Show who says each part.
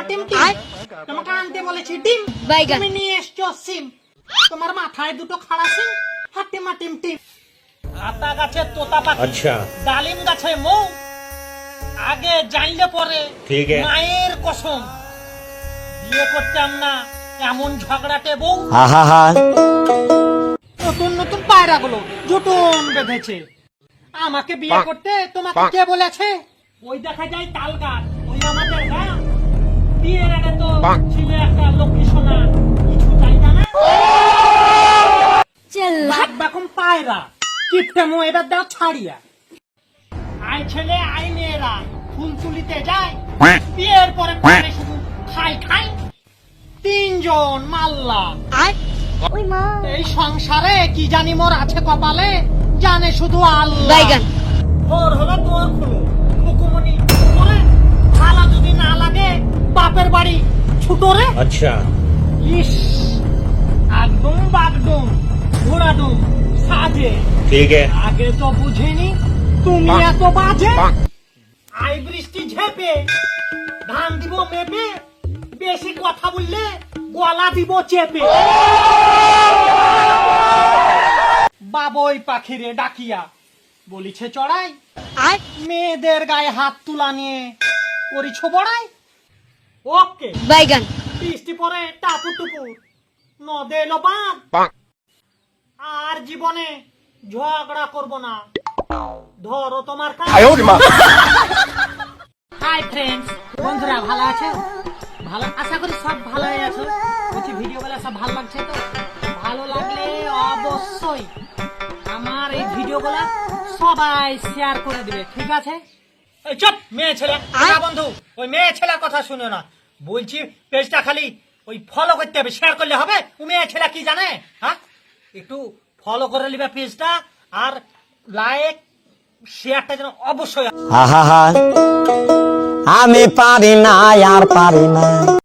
Speaker 1: Team team, তোমাকে আনতে বলেছি ডিম, তুমি নিয়ে এসছো সিম। তোমার মাথায় দুটো খাড়া সিম, হাতে মা টিম টিম। আতা গাছে তোতা পাখি,
Speaker 2: আচ্ছা
Speaker 1: ডালিম গাছে মৌ, আগে জানলে পরে
Speaker 2: ঠিক আছে।
Speaker 1: মায়ের কসম বিয়ে করতাম না এমন ঝগড়াটে বউ। নতুন নতুন পায়রা গুলো জুটুন বেঁধেছে। আমাকে বিয়ে করতে তোমাকে কে বলেছে? ওই দেখা যায় তাল গাছ, ওই আমাদের গাছ। বিয়ের আগে তো ছিল একটা লক্ষ্মী সোনা, কিছু চাইতা না। ভাত বাকুম পায়রা, কিপটেমো এবার দাও ছাড়িয়া। আই ছেলে আই মেয়েরা ফুল তুলিতে যায়, বিয়ের পরে পরে শুধু খাই খাই। তিনজন মাল্লা, এই সংসারে কি জানি মোর আছে কপালে, জানে শুধু আল্লাহ। তোর হলো তোর খুলো হুকুমনি করে, ভালো যদি না লাগে বাপের বাড়ি ছুটো রে।
Speaker 2: अच्छा
Speaker 1: ইস, একদম বাগডুম ঘোড়াডুম সাজে।
Speaker 2: ठीक है।
Speaker 1: আগে তো বুঝিনি তুমি এত বাজে। আই বৃষ্টি ঝেপে, ধান দিব মেপে, বেশি কথা বললে গলা দিব চেপে। বাবই পাখিরে ডাকিয়া বলিছে চড়াই, মেয়েদের গায়ে হাত তুলা নিয়ে করিছ বড়াই। ওকে
Speaker 3: বাইগান
Speaker 1: বৃষ্টি পরে টাপুর টুপুর, নদে এলো বাঁধ। আর জীবনে ঝগড়া করব না, ধরো তোমার কাজ। হাই ফ্রেন্ডস, বন্ধুরা ভালো আছো? ভালো, আশা করি সব ভালো আছো। বলছি ভিডিও গুলো সব ভালো লাগছে তো? ভালো লাগলে অবশ্যই আমার এই ভিডিও গুলা সবাই শেয়ার করে দিবে, ঠিক আছে? এই চুপ মেয়ে ছেলে, না বন্ধু, ওই মেয়ে ছেলের কথা শুনে না। বলছি পেজটা খালি ওই ফলো করতে হবে, শেয়ার করলে হবে? ও মেয়ে ছেলে কি জানে? হ্যাঁ, একটু ফলো করে নিবে পেজটা, আর লাইক শেয়ারটা যেন অবশ্যই।
Speaker 4: আমি পারি না আর পারি না।